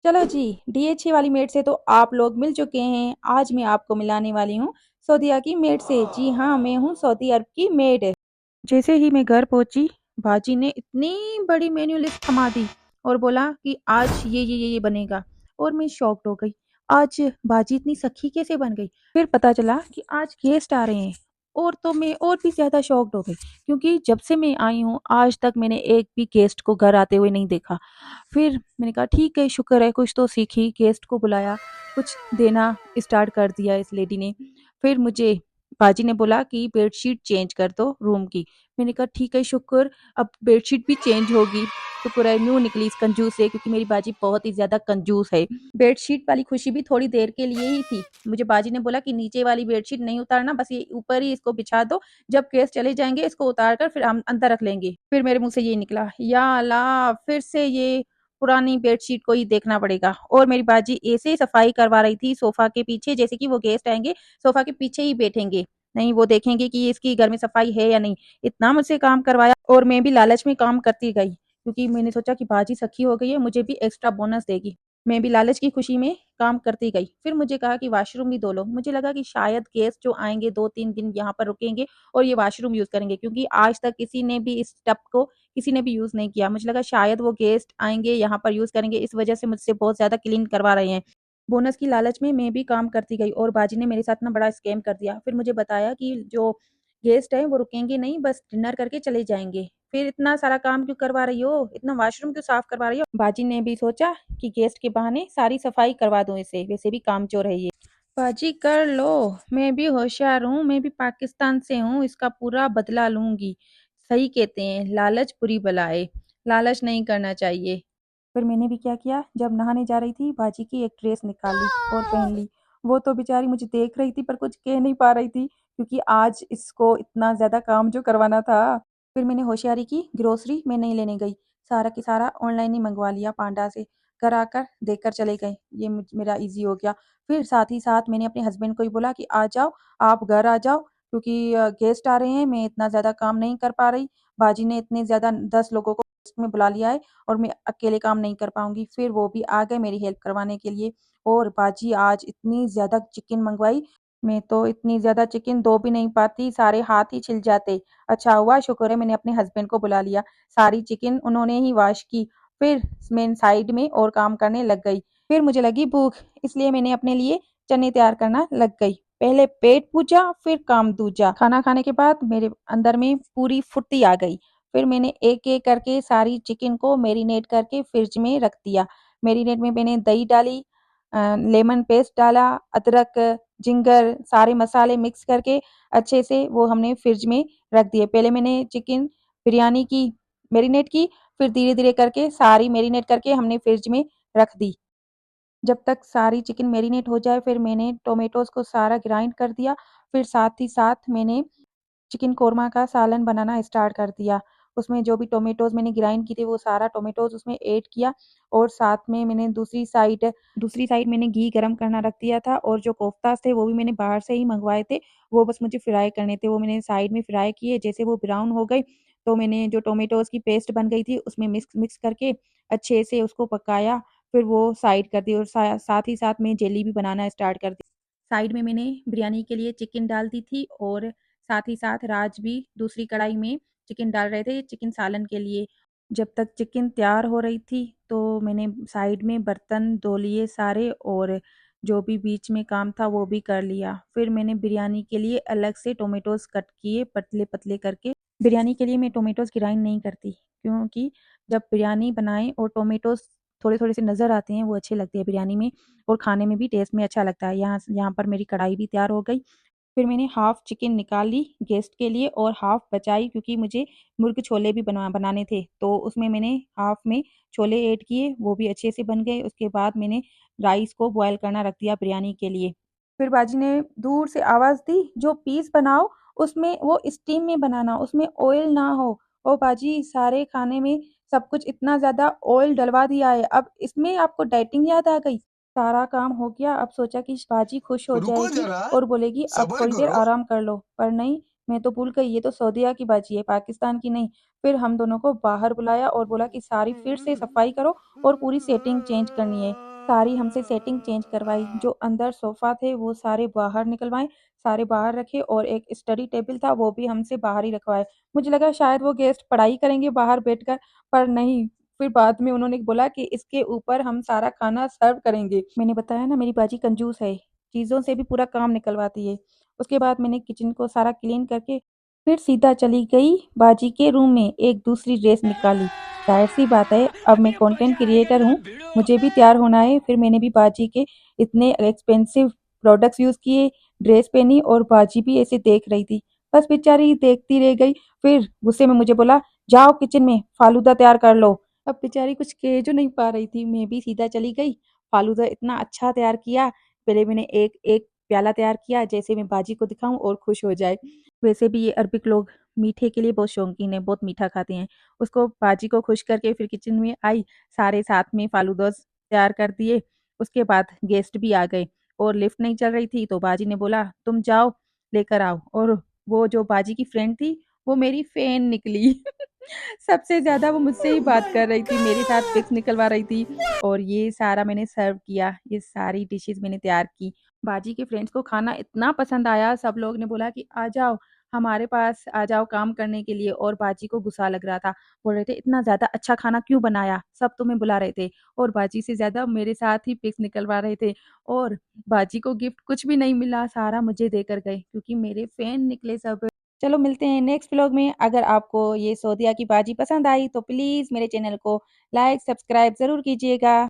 चलो जी, डीएचए वाली मेड से तो आप लोग मिल चुके हैं। आज मैं आपको मिलाने वाली हूँ सऊदीया की मेड से। जी हाँ, मैं हूँ सऊदी अरब की मेड। जैसे ही मैं घर पहुंची, बाजी ने इतनी बड़ी मेन्यू लिस्ट थमा दी और बोला कि आज ये बनेगा। और मैं शॉक्ड हो गई। आज बाजी इतनी सखी कैसे बन गई? फिर पता चला कि आज गेस्ट आ रहे हैं। और तो मैं और भी ज्यादा शॉक्ड हो गई, क्योंकि जब से मैं आई हूँ आज तक मैंने एक भी गेस्ट को घर आते हुए नहीं देखा। फिर मैंने कहा ठीक है, शुक्र है कुछ तो सीखी। गेस्ट को बुलाया, कुछ देना स्टार्ट कर दिया इस लेडी ने। फिर मुझे बाजी ने बोला कि बेडशीट चेंज कर दो रूम की। मैंने कहा ठीक है, शुक्र अब बेडशीट भी चेंज होगी। शुक्र है न्यू निकली इस कंजूस से, क्योंकि मेरी बाजी बहुत ही ज्यादा कंजूस है। बेडशीट वाली खुशी भी थोड़ी देर के लिए ही थी। मुझे बाजी ने बोला कि नीचे वाली बेडशीट नहीं उतारना, बस ये ऊपर ही इसको बिछा दो। जब गेस्ट चले जाएंगे इसको उतार कर फिर हम अंदर रख लेंगे। फिर मेरे मुंह से ये निकला, या अल्लाह, फिर से ये पुरानी बेडशीट को ही देखना पड़ेगा। और मेरी बाजी ऐसे सफाई करवा रही थी सोफा के पीछे, जैसे कि वो गेस्ट आएंगे सोफा के पीछे ही बैठेंगे, नहीं वो देखेंगे कि इसकी घर में सफाई है या नहीं। इतना मुझसे काम करवाया और मैं भी लालच में काम करती गई, क्योंकि मैंने सोचा कि बाजी सखी हो गई है, मुझे भी एक्स्ट्रा बोनस देगी। मैं भी लालच की खुशी में काम करती गई। फिर मुझे कहा कि वॉशरूम भी धो लो। मुझे लगा कि शायद गेस्ट जो आएंगे 2-3 दिन यहाँ पर रुकेंगे और ये वॉशरूम यूज करेंगे, क्योंकि आज तक किसी ने भी इस टब को किसी ने भी यूज नहीं किया। मुझे लगा शायद वो गेस्ट आएंगे यहाँ पर यूज करेंगे, इस वजह से मुझसे बहुत ज्यादा क्लीन करवा रहे हैं। बोनस की लालच में मैं भी काम करती गई और बाजी ने मेरे साथ ना बड़ा स्कैम कर दिया। फिर मुझे बताया कि जो गेस्ट हैं वो रुकेंगे नहीं, बस डिनर करके चले जाएंगे। फिर इतना सारा काम क्यों करवा रही हो, इतना वॉशरूम क्यों साफ करवा रही हो? बाजी ने भी सोचा कि गेस्ट के बहाने सारी सफाई करवा दूं इसे, वैसे भी कामचोर है ये। बाजी कर लो, मैं भी होशियार हूँ, मैं भी पाकिस्तान से हूँ, इसका पूरा बदला लूंगी। सही कहते हैं, लालच बुरी बला है, लालच नहीं करना चाहिए। फिर मैंने भी क्या किया, जब नहाने जा रही थी बाजी की एक ड्रेस निकाली और पहन ली। वो तो बेचारी मुझे देख रही थी पर कुछ कह नहीं पा रही थी, क्योंकि आज इसको इतना ज्यादा काम जो करवाना था। फिर मैंने होशियारी की, ग्रोसरी मैं नहीं लेने गई, सारा की सारा ऑनलाइन ही मंगवा लिया पांडा से। घर आकर देकर चले गए, ये मेरा इजी हो गया। फिर साथ ही साथ मैंने अपने हस्बैंड को ही बोला कि आ जाओ, आप घर आ जाओ, क्योंकि गेस्ट आ रहे हैं, मैं इतना ज्यादा काम नहीं कर पा रही। बाजी ने इतने ज्यादा 10 लोगों को में बुला लिया है और मैं अकेले काम नहीं कर पाऊंगी। फिर वो भी आ गए मेरी हेल्प करवाने के लिए। और बाजी आज इतनी ज्यादा चिकन मंगवाई, मैं तो इतनी ज्यादा चिकन दो भी नहीं पाती, सारे हाथ ही छिल जाते। अच्छा हुआ, शुक्र है मैंने अपने हस्बैंड को बुला लिया, सारी चिकन उन्होंने ही वॉश की। फिर मैं साइड में और काम करने लग गई। फिर मुझे लगी भूख, इसलिए मैंने अपने लिए चने तैयार करना लग गई। पहले पेट पूजा फिर काम दूजा। खाना खाने के बाद मेरे अंदर में पूरी फुर्ती आ गई। फिर मैंने एक एक करके सारी चिकन को मैरिनेट करके फ्रिज में रख दिया। मैरिनेट में मैंने दही डाली, लेमन पेस्ट डाला, अदरक, जिंगर, सारे मसाले मिक्स करके अच्छे से वो हमने फ्रिज में रख दिए। पहले मैंने चिकन बिरयानी की मैरिनेट की, फिर धीरे धीरे करके सारी मैरिनेट करके हमने फ्रिज में रख दी। जब तक सारी चिकन मैरिनेट हो जाए, फिर मैंने टोमेटोज को सारा ग्राइंड कर दिया। फिर साथ ही साथ मैंने चिकन कोरमा का सालन बनाना स्टार्ट कर दिया। उसमें जो भी टोमेटोज़ मैंने ग्राइंड की थी वो सारा टोमेटोज़ उसमें ऐड किया। और साथ में मैंने दूसरी साइड मैंने घी गरम करना रख दिया था, और जो कोफ्तास थे वो भी मैंने बाहर से ही मंगवाए थे। वो बस मुझे फ्राई करने थे, वो मैंने साइड में फ्राई किए। जैसे वो ब्राउन हो गए तो मैंने जो टोमेटोज़ की पेस्ट बन गई थी उसमें मिक्स मिक्स करके अच्छे से उसको पकाया। फिर वो साइड कर दी और साथ ही साथ मैं जेली भी बनाना स्टार्ट कर दी। साइड में मैंने बिरयानी के लिए चिकन डाल दी थी, और साथ ही साथ राज भी दूसरी कढ़ाई में चिकन डाल रहे थे चिकन सालन के लिए। जब तक चिकन तैयार हो रही थी तो मैंने साइड में बर्तन धो लिए सारे, और जो भी बीच में काम था वो भी कर लिया। फिर मैंने बिरयानी के लिए अलग से टोमेटोज कट किए पतले पतले करके। बिरयानी के लिए मैं टोमेटोज ग्राइंड नहीं करती, क्योंकि जब बिरयानी बनाएं और टोमेटोज थोड़े थोड़े से नज़र आते हैं वो अच्छे लगते हैं बिरयानी में, और खाने में भी टेस्ट में अच्छा लगता है। यहाँ यहाँ पर मेरी कढ़ाई भी तैयार हो गई। फिर मैंने हाफ चिकन निकाल ली गेस्ट के लिए और हाफ बचाई, क्योंकि मुझे मुर्ग छोले भी बनाने थे। तो उसमें मैंने हाफ में छोले ऐड किए, वो भी अच्छे से बन गए। उसके बाद मैंने राइस को बॉयल करना रख दिया बिरयानी के लिए। फिर बाजी ने दूर से आवाज़ दी, जो पीस बनाओ उसमें वो स्टीम में बनाना, उसमें ऑयल ना हो। ओ बाजी, सारे खाने में सब कुछ इतना ज़्यादा ऑयल डलवा दिया है, अब इसमें आपको डाइटिंग याद आ गई? सारा काम हो गया, अब सोचा कि बाजी खुश हो रुको जाएगी जरा, और बोलेगी अब सबर थोड़ी देर करो। आराम कर लो, पर नहीं, मैं तो भूल गई, ये तो सऊदीया की बाजी है, पाकिस्तान की नहीं। फिर हम दोनों को बाहर बुलाया और बोला कि सारी फिर से सफाई करो और पूरी सेटिंग चेंज करनी है। सारी हमसे सेटिंग चेंज करवाई। जो अंदर सोफ़ा थे वो सारे बाहर निकलवाए, सारे बाहर रखे और एक स्टडी टेबल था वो भी हमसे बाहर ही रखवाए। मुझे लगा शायद वो गेस्ट पढ़ाई करेंगे बाहर बैठकर, पर नहीं। फिर बाद में उन्होंने बोला कि इसके ऊपर हम सारा खाना सर्व करेंगे। मैंने बताया ना मेरी बाजी कंजूस है, चीज़ों से भी पूरा काम निकलवाती है। उसके बाद मैंने किचन को सारा क्लीन करके फिर सीधा चली गई बाजी के रूम में एक दूसरी ड्रेस निकाली। ज़ाहिर-सी बात है अब मैं कंटेंट क्रिएटर हूँ, मुझे भी तैयार होना है। फिर मैंने भी बाजी के इतने एक्सपेंसिव प्रोडक्ट्स यूज़ किए, ड्रेस पहनी और बाजी भी ऐसे देख रही थी। बस बेचारी देखती रह गई। फिर गुस्से में मुझे बोला, "जाओ किचन में फालूदा तैयार कर लो।" अब बेचारी कुछ कह जो नहीं पा रही थी, मैं भी सीधा चली गई। फालूदा इतना अच्छा तैयार किया, पहले मैंने एक-एक प्याला तैयार किया जैसे मैं बाजी को दिखाऊँ और खुश हो जाए। वैसे भी ये अरबिक लोग मीठे के लिए बहुत शौकीन हैं, बहुत मीठा खाते हैं। उसको बाजी को खुश करके फिर किचन में आई, सारे साथ में फालूदास तैयार कर दिए। उसके बाद गेस्ट भी आ गए और लिफ्ट नहीं चल रही थी तो बाजी ने बोला, "तुम जाओ, लेकर आओ।" और वो जो बाजी की फ्रेंड थी, वो मेरी फ़ैन निकली। सबसे ज़्यादा वो मुझसे ही Oh बात my कर रही थी, मेरे साथ god! पिक्स निकलवा रही थी और ये सारा मैंने सर्व किया। ये सारी डिशेज़ मैंने तैयार की। बाजी के फ्रेंड्स को खाना इतना पसंद आया, सब लोग ने बोला कि आ जाओ, हमारे पास आ जाओ काम करने के लिए और बाजी को गुस्सा लग रहा था। बोल रहे थे, "इतना ज़्यादा अच्छा खाना क्यों बनाया?" सब तुम्हें बुला रहे थे और बाजी से ज़्यादा मेरे साथ ही पिक्स निकलवा रहे थे और बाजी को गिफ्ट कुछ भी नहीं मिला, सारा मुझे देकर गए क्योंकि मेरे फैन निकले सब। चलो मिलते हैं नेक्स्ट व्लॉग में। अगर आपको ये सौदिया की बाजी पसंद आई तो प्लीज़ मेरे चैनल को लाइक, सब्सक्राइब ज़रूर कीजिएगा।